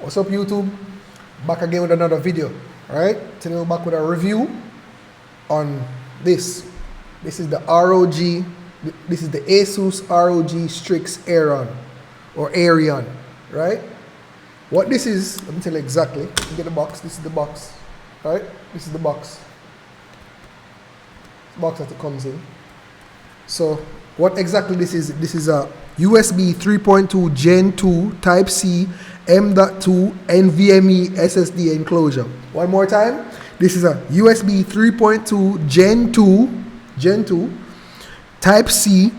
What's up, YouTube? Back again with another video. Alright, today we're back with a review on this. This is the this is the Asus ROG Strix Arion or Arion, right? What this is, let me tell you exactly. You get the box, this is the box, right? This is the box. The box that it comes in. So what exactly this is a USB 3.2 Gen 2 Type C M.2 NVMe SSD enclosure. One more time. This is a USB 3.2 Gen 2 Type C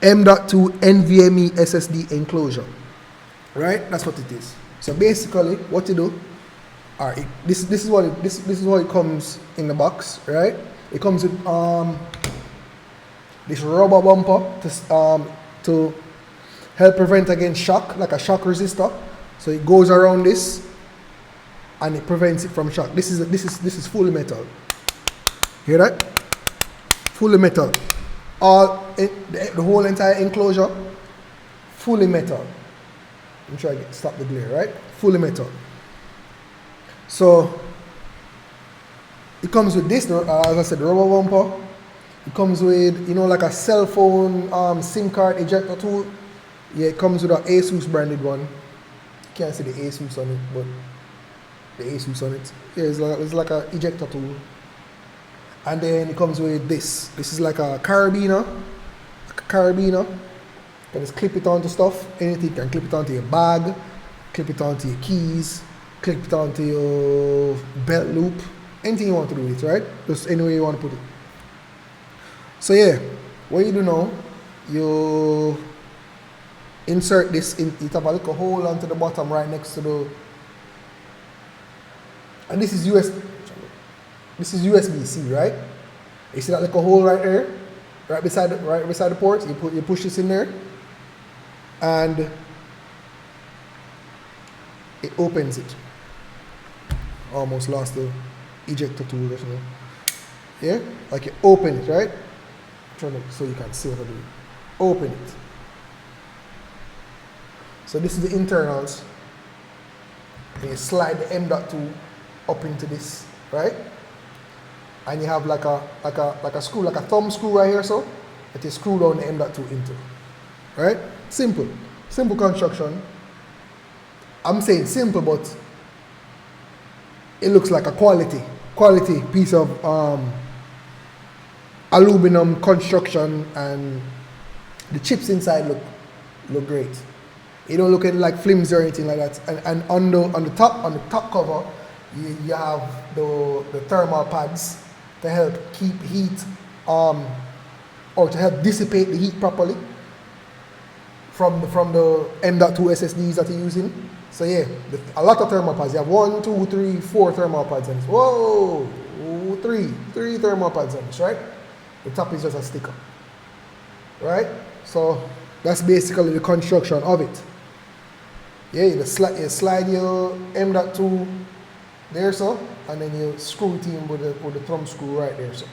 M.2 NVMe SSD enclosure. Right? That's what it is. So basically, what you do, alright, this is what it comes in the box, right? It comes with this rubber bumper to help prevent against shock, like a shock resistor. So it goes around this and it prevents it from shock. This is fully metal. Hear that? Fully metal. The whole entire enclosure, fully metal. I'm trying to stop the glare, right? Fully metal. So it comes with this, as I said, the rubber bumper. It comes with, like a cell phone SIM card ejector tool. Yeah, it comes with an Asus branded one. You can't see the Asus on it, but the Asus on it. Yeah, it's like an ejector tool. And then it comes with this. This is like a carabiner. You can just clip it onto stuff. Anything, you can clip it onto your bag, clip it onto your keys, clip it onto your belt loop. Anything you want to do with it, right? Just any way you want to put it. So yeah, what you do now, you insert this in, it have a little hole onto the bottom right next to the, and this is USB-C, right? You see that little hole right there, right beside the port. You push this in there, and it opens it. Almost lost the ejector tool or something. Yeah, like you open it, right? So you can see what I'm doing. Open it. So this is the internals. And you slide the M.2 up into this, right? And you have like a screw, like a thumb screw right here, so that you screw down the M.2 into. Right? Simple construction. I'm saying simple, but it looks like a quality piece of aluminum construction, and the chips inside look great. You don't look at it like flimsy or anything like that. And on the top cover, you have the thermal pads to help keep heat or to help dissipate the heat properly from the M.2 SSDs that you're using. So yeah, a lot of thermal pads. You have 1, 2, 3, 4 thermal pads on this. Whoa, three thermal pads on this, right? The top is just a sticker, right? So that's basically the construction of it. Yeah, you slide your M.2 there, so, and then you screw it in with the thumb screw right there, so.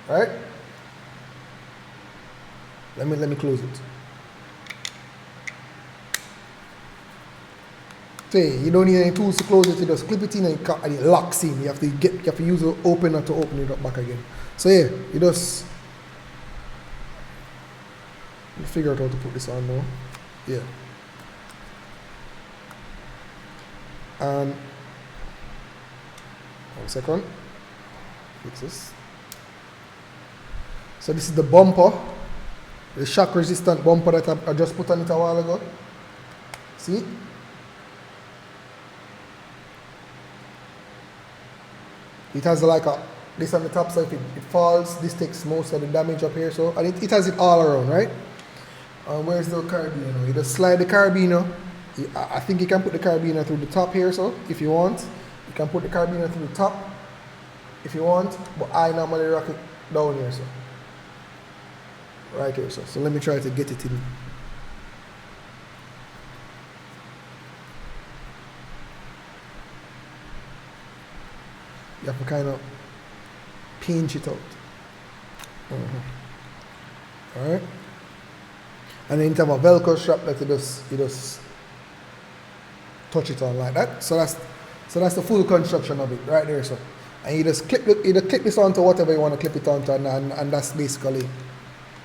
Right? Let me close it. So you don't need any tools to close it. You just clip it in and it locks in. You have to use the opener to open it up back again. So yeah, you just figure out how to put this on now. Yeah. 1 second. Fix this. So this is the bumper, the shock resistant bumper that I just put on it a while ago. See? It has like this on the top, so if it falls, this takes most of the damage up here. So, and it has it all around, right? Where's the carabiner? You just slide the carabiner. I think you can put the carabiner through the top here, so if you want. You can put the carabiner through the top if you want, but I normally rock it down here, so. Right here, so. So let me try to get it in. You have to kind of pinch it out. Alright? And then you have a Velcro strap that you just touch it on like that. So that's the full construction of it right there. So, and you just clip this onto whatever you want to clip it onto, and that's basically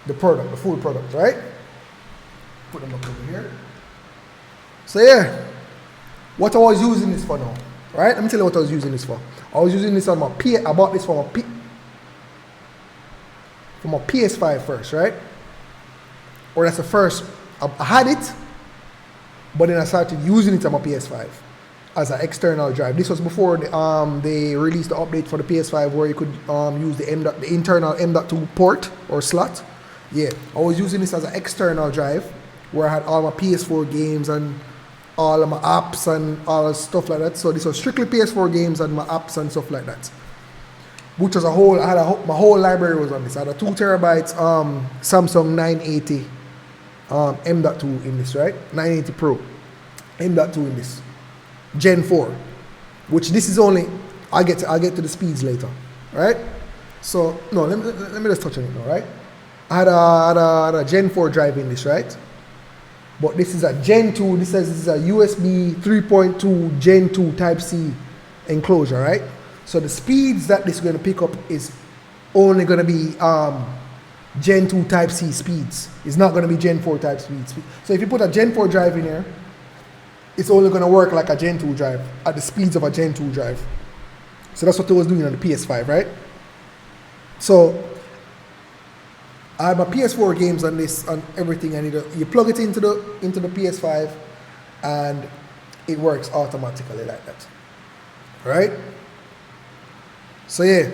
the product, the full product, right? Put them up over here. So yeah, what I was using this for now, right? Let me tell you what I was using this for. I was using this on my I bought this for my PS5 first, right? Or that's the first. I had it, but then I started using it on my PS5 as an external drive. This was before they released the update for the PS5 where you could use the internal M.2 port or slot. Yeah, I was using this as an external drive where I had all my PS4 games and all of my apps and all stuff like that. So this was strictly PS4 games and my apps and stuff like that. Which was my whole library was on this. I had a 2 terabytes Samsung 980 M.2 in this, right? 980 Pro M.2 in this Gen 4, which this is only I'll get to the speeds later, right? So no, let me just touch on it now, right? I had a Gen 4 drive in this, right? But this is a Gen 2. This says this is a USB 3.2 Gen 2 Type C enclosure, right? So the speeds that this is going to pick up is only going to be Gen 2 Type C speeds. It's not going to be Gen 4 Type speeds. So if you put a Gen 4 drive in here, it's only going to work like a Gen 2 drive at the speeds of a Gen 2 drive. So that's what it was doing on the PS5, right? So I have my PS4 games on this, on everything, and you plug it into the PS5, and it works automatically like that, right? So yeah,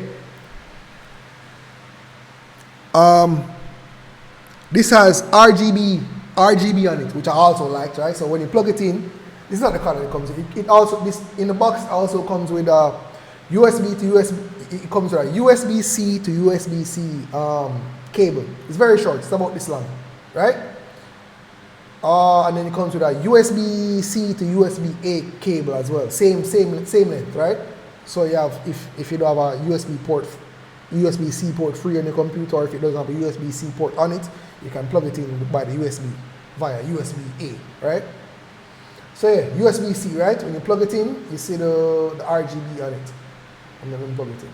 this has RGB on it, which I also liked, right? So when you plug it in, this is not the color it comes in. It also, this in the box also comes with a USB to USB. It comes with a USB-C to USB-C cable. It's very short. It's about this long, right? And then it comes with a USB-C to USB-A cable as well. Same length, right? So you have, if you don't have a USB-C port free on your computer, or if it doesn't have a USB-C port on it, you can plug it in by the USB via USB-A, right? So yeah, USB-C, right? When you plug it in, you see the RGB on it. And then plug it in.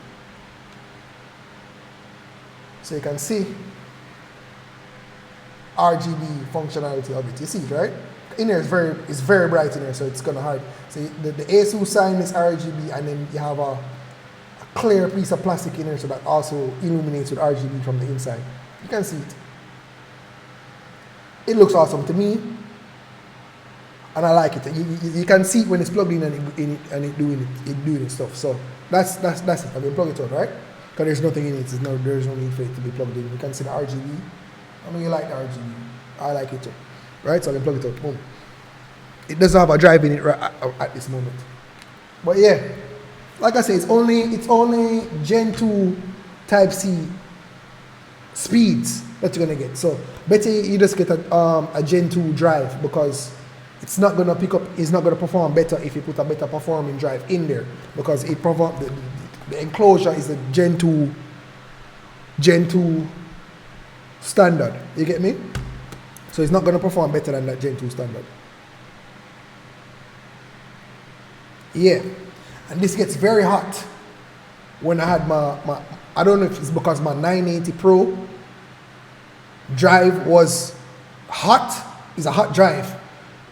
So you can see RGB functionality of it. You see it, right? In here, it's very bright in here, so it's gonna hard. So the Asus sign is RGB, and then you have a clear piece of plastic in here, so that also illuminates with RGB from the inside. You can see it. It looks awesome to me, and I like it. You can see it when it's plugged in and it doing its stuff. So that's it. I mean, plug it out, right? Because there's nothing in it. There's no need for it to be plugged in. You can see the RGB. I mean, you like the RGB. I like it too, right? So I can plug it out. Boom. It doesn't have a drive in it right at this moment. But yeah, like I say, it's only Gen 2 Type C speeds that you're gonna get. So better you just get a Gen 2 drive, because it's not gonna perform better if you put a better performing drive in there, because the enclosure is a Gen 2 standard. You get me? So it's not gonna perform better than that Gen 2 standard. Yeah, and this gets very hot when I had my I don't know if it's because my 980 Pro drive was hot. It's a hot drive.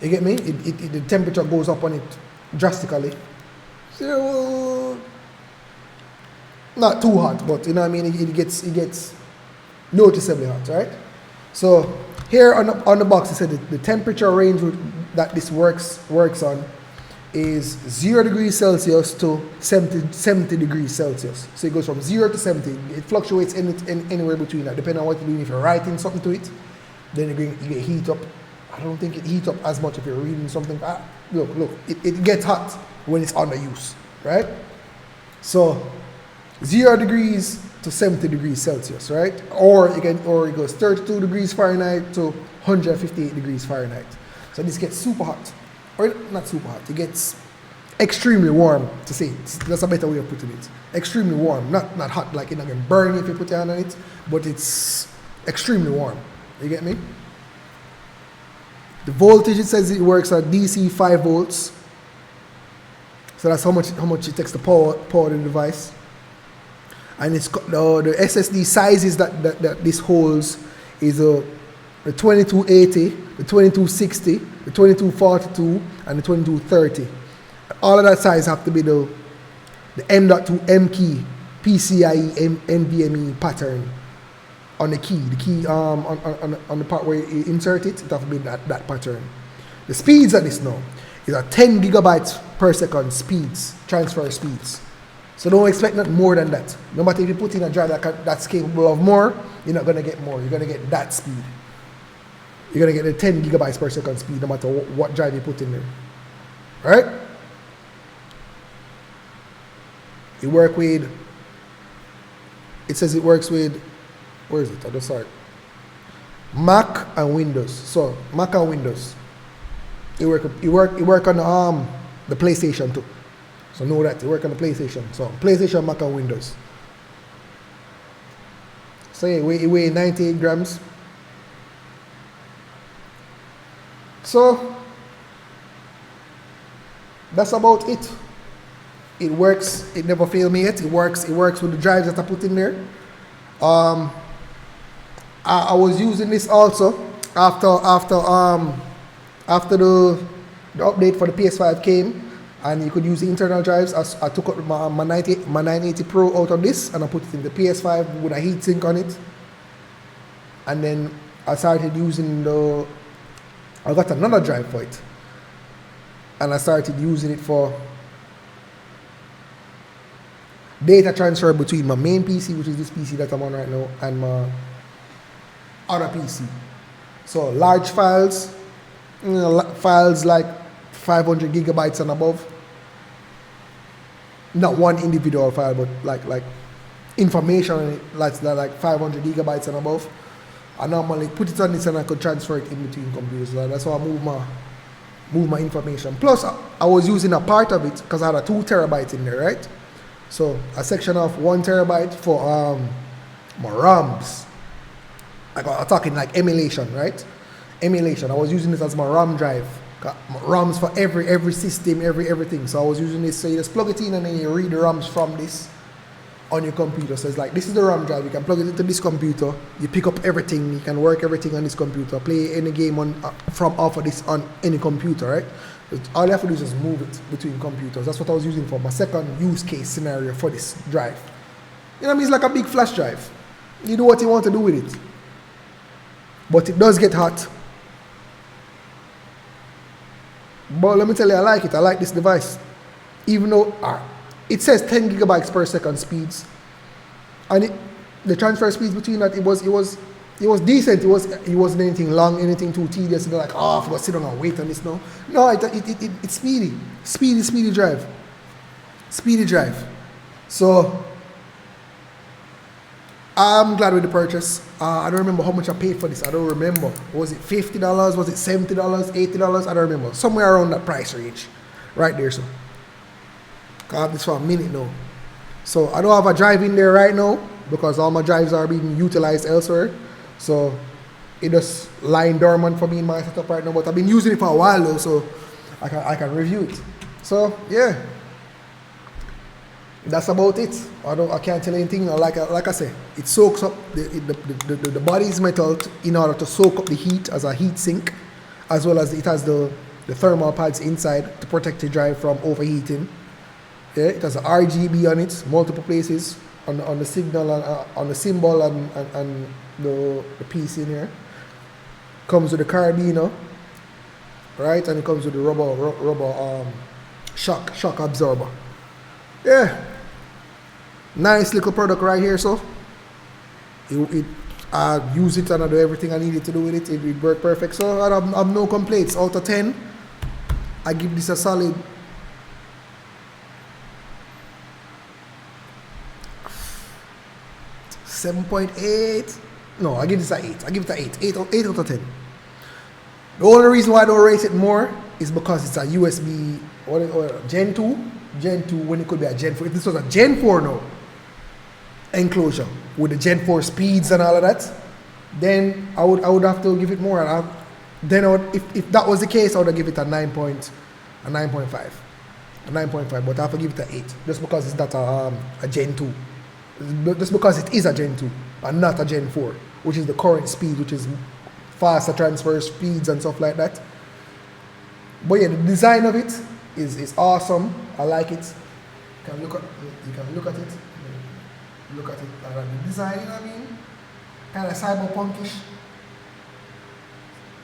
You get me? The temperature goes up on it drastically. So not too hot, but you know what I mean. It gets noticeably hot, right? So here on the box, it said the temperature range that this works on is 0 degrees Celsius to 70 degrees Celsius. So it goes from 0 to 70. It fluctuates anywhere between that, depending on what you're doing. If you're writing something to it, then you get heat up. I don't think it heats up as much if you're reading something. Look, it gets hot when it's under use, right? So 0 degrees to 70 degrees Celsius, right? Or it goes 32 degrees Fahrenheit to 158 degrees Fahrenheit. So this gets super hot. Or not super hot, it gets extremely warm, to say it. That's a better way of putting it. Extremely warm, not hot, like it's not going to burn if you put your hand on it, but it's extremely warm. You get me? The voltage, it says it works at DC 5 volts, So that's how much it takes to power the device. And it's the SSD sizes that this holds is the 2280, the 2260, the 2242, and the 2230. All of that size have to be the M.2 M key PCIe NVMe pattern on the key on the part where you insert it. It have to be that pattern. The speeds of this now is a 10 gigabytes per second transfer speeds. So don't expect nothing more than that. No matter if you put in a drive that's capable of more, you're not gonna get more. You're gonna get that speed. You're gonna get the 10 gigabytes per second speed no matter what drive you put in there. Right? It says it works with, where is it? I just saw it. Mac and Windows. So Mac and Windows. It work on the PlayStation too. So know that it work on the PlayStation. So PlayStation, Mac and Windows. So yeah, it weigh 98 grams. So that's about it. It works. It never failed me yet. It works with the drives that I put in there. I was using this also after the update for the PS5 came, and you could use the internal drives. I took out my 980 Pro out of this and I put it in the PS5 with a heatsink on it. And then I started using I got another drive for it, and I started using it for data transfer between my main PC, which is this PC that I'm on right now, and my other PC. So large files, files like 500 gigabytes and above. Not one individual file, but like information like 500 gigabytes and above. I normally put it on this and I could transfer it in between computers. So that's how I move my information. Plus, I was using a part of it because I had a 2 terabytes in there, right? So a section of 1 terabyte for my ROMs. I'm talking like emulation, right? Emulation. I was using this as my ROM drive. ROMs for every system, everything. So I was using this. So you just plug it in and then you read the ROMs from this on your computer. So it's like, this is the ROM drive. You can plug it into this computer. You pick up everything. You can work everything on this computer. Play any game from off of this on any computer, right? All you have to do is just move it between computers. That's what I was using for my second use case scenario for this drive. You know what I mean? It's like a big flash drive. You do what you want to do with it. But it does get hot. But let me tell you, I like it. I like this device. Even though it says 10 gigabytes per second speeds. And the transfer speeds between that, it was decent. It wasn't anything long, anything too tedious. You're like, oh, I've got to sit down and wait on this now. No, it's speedy. Speedy drive. Speedy drive. So I'm glad with the purchase. I don't remember how much I paid for this. I don't remember. Was it $50? Was it $70? $80? I don't remember. Somewhere around that price range. Right there, so. I have this for a minute now. So I don't have a drive in there right now because all my drives are being utilized elsewhere. So it just lying dormant for me in my setup right now. But I've been using it for a while though, so I can review it. So yeah. That's about it. I can't tell you anything. Like I say, it soaks up the body is metal in order to soak up the heat as a heat sink, as well as it has the thermal pads inside to protect the drive from overheating. Yeah, it has a RGB on it, multiple places on the signal on the symbol and the piece in here. Comes with the carabiner, right, and it comes with the rubber shock absorber. Yeah. Nice little product right here, so I use it and I do everything I needed to do with it. It worked perfect, so I have no complaints. Out of 10, I give this a solid 7.8. No, I give this an 8. I give it an 8 out of 10. The only reason why I don't rate it more is because it's a USB Gen 2. Gen 2 when it could be a Gen 4. If this was a Gen 4 now, enclosure with the Gen 4 speeds and all of that, then I would have to give it more. If that was the case, I would have give it a 9.5. a 9.5, but I have to give it a 8 just because it's not a Gen 2. Just because it is a Gen 2 and not a Gen 4, which is the current speed, which is faster transfer speeds and stuff like that. But yeah, the design of it is awesome. I like it. You can look at it. Look at it. The design, you know what I mean? Kind of cyberpunkish.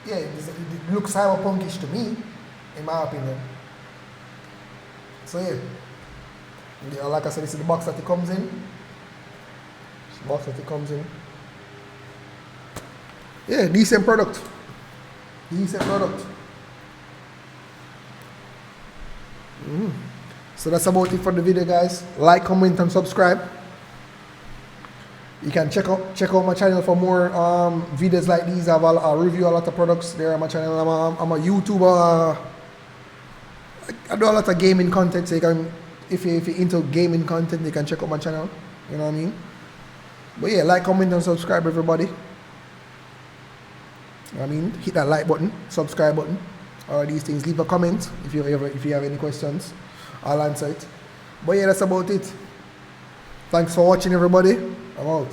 Yeah, it looks cyberpunkish to me, in my opinion. So yeah, like I said, this is the box that it comes in. Yeah, decent product. So that's about it for the video, guys. Like, comment, and subscribe. You can check out my channel for more videos like these. I review a lot of products there on my channel. I'm a YouTuber. I do a lot of gaming content, so you can, if you're into gaming content, you can check out my channel. You know what I mean? But yeah, like, comment, and subscribe, everybody. I mean, hit that like button, subscribe button, all these things. Leave a comment if you have any questions. I'll answer it. But yeah, that's about it. Thanks for watching, everybody. I'm out.